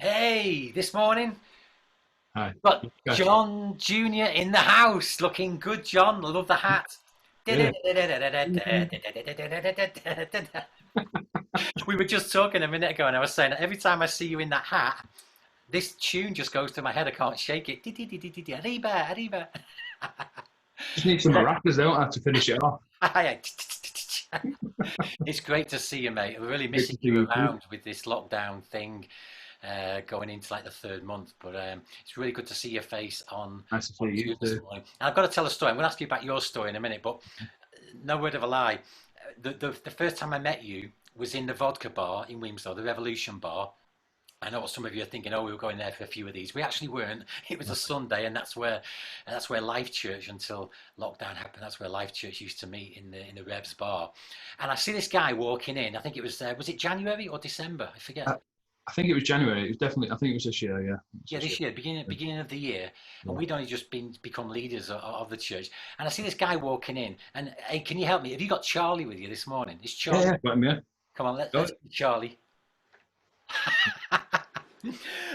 Hey, this morning Hi. we've got Okay. John Jr. in the house, looking good. John, love the hat. Yeah. We were just talking a minute ago, and I was saying that every time I see you in that hat, this tune just goes through my head. I can't shake it. Arriba, arriba. Just need some maracas, don't I, to finish it off. It's great to see you, mate. We're really Good missing to see you you too. around with this lockdown thing going into like the third month. But it's really good to see your face Nice to see on you Zoom this too. morning. And I've got to tell a story. I'm going to ask you about your story in a minute, but no word of a lie. The first time I met you was in the vodka bar in Wilmslow, the Revolution Bar. I know what some of you are thinking. Oh, we were going there for a few of these. We actually weren't. It was a Sunday, and that's where Life Church, until lockdown happened, that's where Life Church used to meet in the Revs bar. And I see this guy walking in. I think it was it January or December? I forget. I, I think it was January. It was definitely. I think it was this year. Yeah, it was Yeah, this year. this year, beginning of the year, and Yeah. we'd only just become leaders of the church. And I see this guy walking in, and hey, can you help me? Have you got Charlie with you this morning? Is Yeah. Charlie? Yeah. Got him. Yeah. Come on, Got let's it. get Charlie.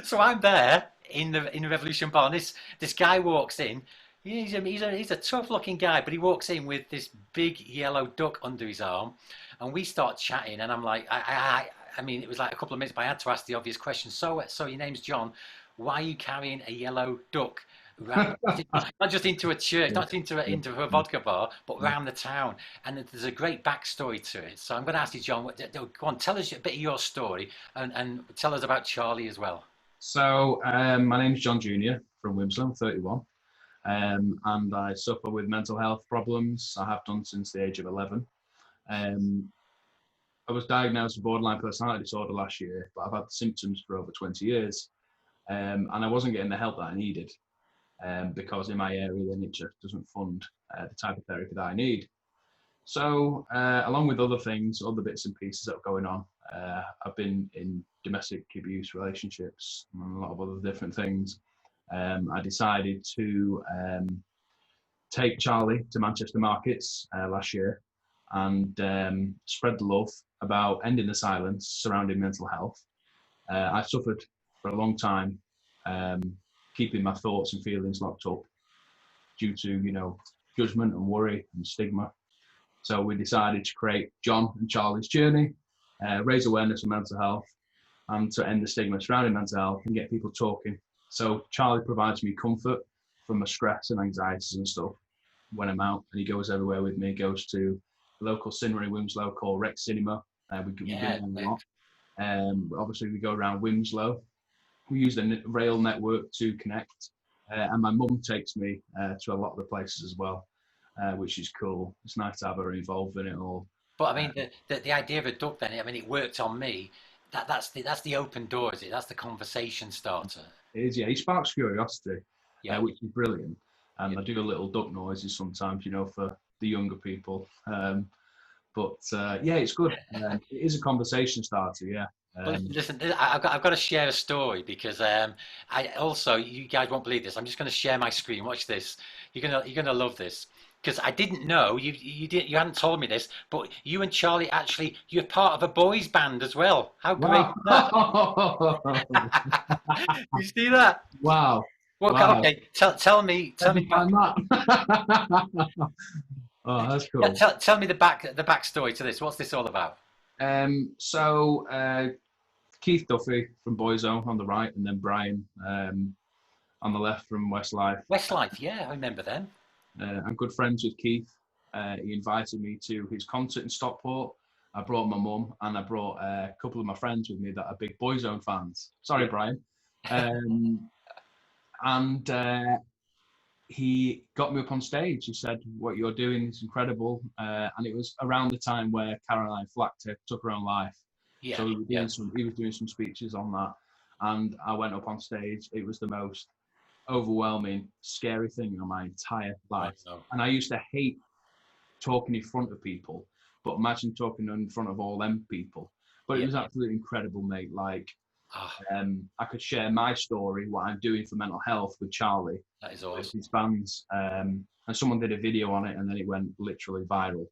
So I'm there in the Revolution Bar, and this guy walks in. He's a tough looking guy, but he walks in with this big yellow duck under his arm, and we start chatting. And I'm like, I mean, it was like a couple of minutes, but I had to ask the obvious question. So your name's John. Why are you carrying a yellow duck around, not just into a church, Yeah. not Yeah. into a Yeah. vodka bar, but Yeah. around the town? And there's a great backstory to it. So I'm going to ask you, John, go on, tell us a bit of your story, and tell us about Charlie as well. So, my name's John Jr. from Wilmslow. I'm 31, and I suffer with mental health problems. I have done since the age of 11. Um, I was diagnosed with borderline personality disorder last year, but I've had symptoms for over 20 years, and I wasn't getting the help that I needed. Because in my area, the NHS doesn't fund the type of therapy that I need. So, along with other things, other bits and pieces that are going on, I've been in domestic abuse relationships and a lot of other different things. I decided to take Charlie to Manchester markets last year and spread the love about ending the silence surrounding mental health. I suffered for a long time, um, keeping my thoughts and feelings locked up due to judgment and worry and stigma. So we decided to create John and Charlie's Journey, raise awareness of mental health, and to end the stigma surrounding mental health and get people talking. So Charlie provides me comfort from my stress and anxieties and stuff when I'm out, and he goes everywhere with me. He goes to a local cinema in Wilmslow called Rex Cinema. We've been Yeah, there a lot. correct. Obviously, we go around Wilmslow. We use the rail network to connect, and my mum takes me to a lot of the places as well, which is cool. It's nice to have her involved in it all. But I Uh, mean, the idea of a duck, then, I mean, it worked on me. That's the open door, is it? That's the conversation starter. it is, yeah. He sparks curiosity, Yeah, which is brilliant. yeah. And I do a little duck noises sometimes, for the younger people. But yeah, it's good. It is a conversation starter, yeah. But Um, listen, I've got to share a story because I also, you guys won't believe this. I'm just going to share my screen. Watch this. You're gonna love this because I didn't know you hadn't told me this, but you and Charlie actually, you're part of a boys band as well. How great wow. is that? You see that? Wow. Well, Wow. okay. Tell me Where'd you back. find that? Oh, that's Yeah, cool. tell me the backstory to this. What's this all about? So Keith Duffy from Boyzone on the right, and then Brian on the left from Westlife. Westlife, yeah, I remember them. I'm good friends with Keith. He invited me to his concert in Stockport. I brought my mum and I brought a couple of my friends with me that are big Boyzone fans. Sorry, Yeah. Brian. Um, and he got me up on stage. He said, "What you're doing is incredible." And it was around the time where Caroline Flack took her own life. Yeah, So we were yeah, doing some. He was doing some speeches on that, and I went up on stage. It was the most overwhelming, scary thing in my entire I life. know. And I used to hate talking in front of people, but imagine talking in front of all them people. But it Yeah, was absolutely incredible, mate. Like, ah, I could share my story, what I'm doing for mental health with Charlie, that is with awesome. his fans. And someone did a video on it, and then it went literally viral.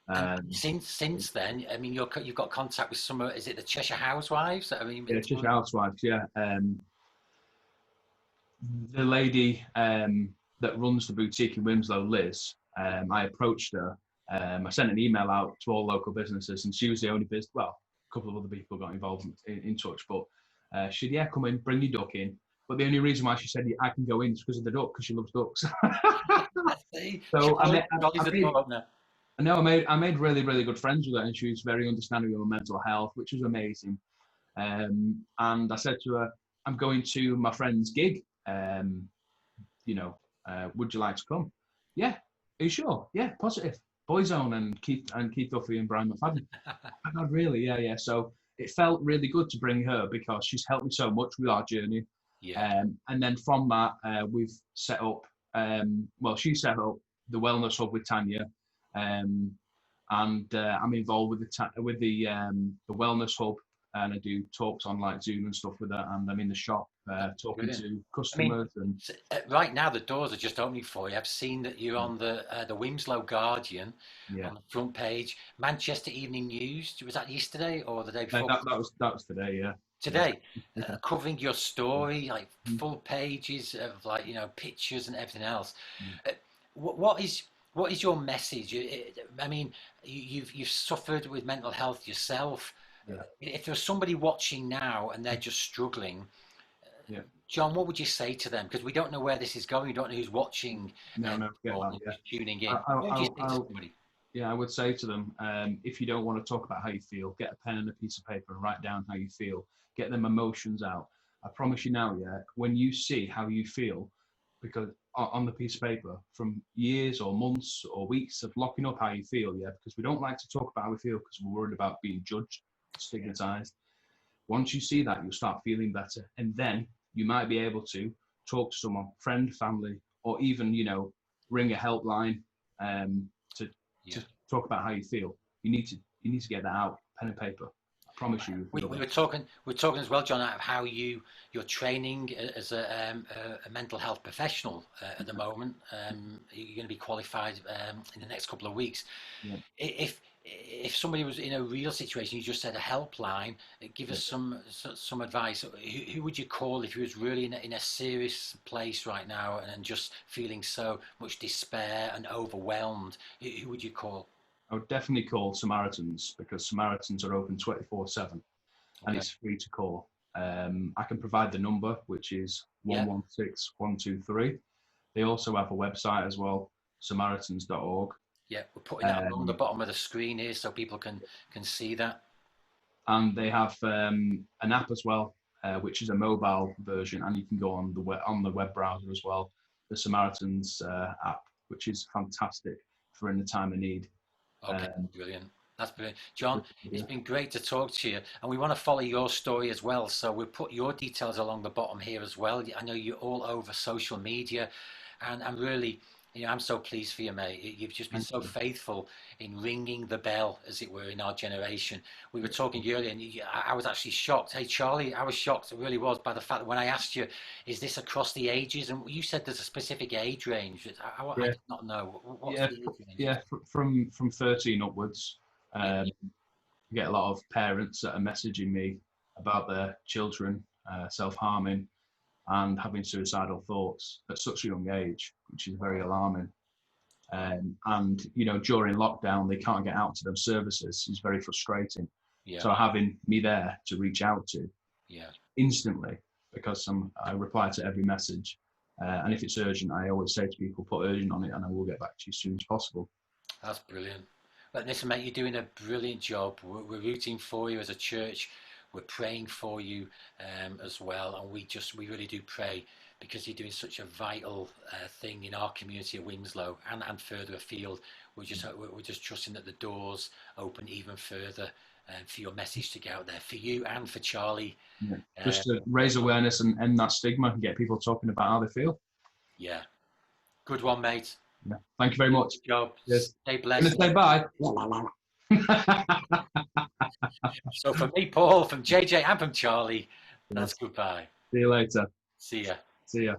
And Um, since then, I mean, you've got contact with some. Is it the Cheshire Housewives? I mean, yeah, Cheshire Housewives, yeah. The lady that runs the boutique in Winslow, Liz, I approached her. I sent an email out to all local businesses, and she was the only business. Well, a couple of other people got involved in touch, but she said, "Yeah, come in, bring your duck in." But the only reason why she said I can go in is because of the duck, because she loves ducks. I see. So Charlie's a door opener. I made really, really good friends with her, and she was very understanding of my mental health, which was amazing. And I said to her, "I'm going to my friend's gig. Would you like to come?" "Yeah." "Are you sure?" "Yeah, positive." Boyzone and Keith Duffy and Brian McFadden. "Oh God, really?" "Yeah, yeah." So it felt really good to bring her because she's helped me so much with our journey. Yeah, And then from that, we've set up. She set up the Wellness Hub with Tanya, um, and I'm involved with the Wellness Hub, and I do talks on like Zoom and stuff with her, and I'm in the shop talking brilliant. to I mean, customers and right now the doors are just opening for you. I've seen that you're on the Winslow Guardian yeah. on the front page. Manchester Evening News. Was that yesterday or the day before? That was today, yeah. Yeah. Today, Yeah. covering your story, like Mm. full pages of like pictures and everything else. Mm. Uh, what is your message? I mean, you've suffered with mental health yourself. Yeah. If there's somebody watching now and they're just struggling, Yeah. John, what would you say to them? Because we don't know where this is going. We don't know who's watching No, get or that, yeah. who's tuning I, in. I, What would you I, say to I, somebody? yeah, I would say to them, if you don't want to talk about how you feel, get a pen and a piece of paper and write down how you feel. Get them emotions out. I promise you now, yeah, when you see how you feel, because on the piece of paper from years or months or weeks of locking up how you feel, yeah, because we don't like to talk about how we feel because we're worried about being judged, stigmatized. Once you see that, you'll start feeling better. And then you might be able to talk to someone, friend, family, or even, ring a helpline to Yeah. talk about how you feel. You need to get that out, pen and paper. I promise you, We, feel we better. were talking as well, John, of how you're training as a mental health professional at the moment. You're going to be qualified in the next couple of weeks. Yeah, If somebody was in a real situation, you just said a helpline. Give yeah. us some advice. Who would you call if you was really in a serious place right now and just feeling so much despair and overwhelmed? Who would you call? I would definitely call Samaritans because Samaritans are open 24/7 and Okay. it's free to call. I can provide the number, which is Yeah. 116123. They also have a website as well, samaritans.org. Yeah, we're putting that along the Um, bottom of the screen here so people can see that. and they have an app as well, which is a mobile version, and you can go on the web browser as well. The Samaritans app, which is fantastic for in the time of need. Okay, Um, brilliant. That's brilliant. John, it's yeah, been great to talk to you, and we want to follow your story as well. So we'll put your details along the bottom here as well. I know you're all over social media, and I'm really, I'm so pleased for you, mate. You've just been thank so you. faithful in ringing the bell, as it were, in our generation. We were talking earlier, and I was actually shocked. Hey, Charlie, I was shocked. It really was by the fact that when I asked you, is this across the ages? And you said there's a specific age range. I Yeah, did not know. What's yeah, the age range? yeah. From 13 upwards, Yeah. I get a lot of parents that are messaging me about their children self-harming and having suicidal thoughts at such a young age, which is very alarming. Wow. And during lockdown, they can't get out to those services. It's very frustrating. Yeah. So having me there to reach out to Yeah. instantly, because I reply to every message, and if it's urgent, I always say to people, put urgent on it, and I will get back to you as soon as possible. That's brilliant. But listen, mate, you're doing a brilliant job. We're rooting for you as a church. We're praying for you as well, and we really do pray because you're doing such a vital thing in our community of Winslow and further afield. We're just trusting that the doors open even further for your message to get out there for you and for Charlie. Yeah. Uh, Just to raise awareness and end that stigma and get people talking about how they feel. yeah, good one, mate. Yeah. Thank you very much. Good job. Yes. Stay Gonna blessed. say bye. So from me, Paul, from JJ, and from Charlie, Yeah. that's goodbye. See you later. See ya. See ya.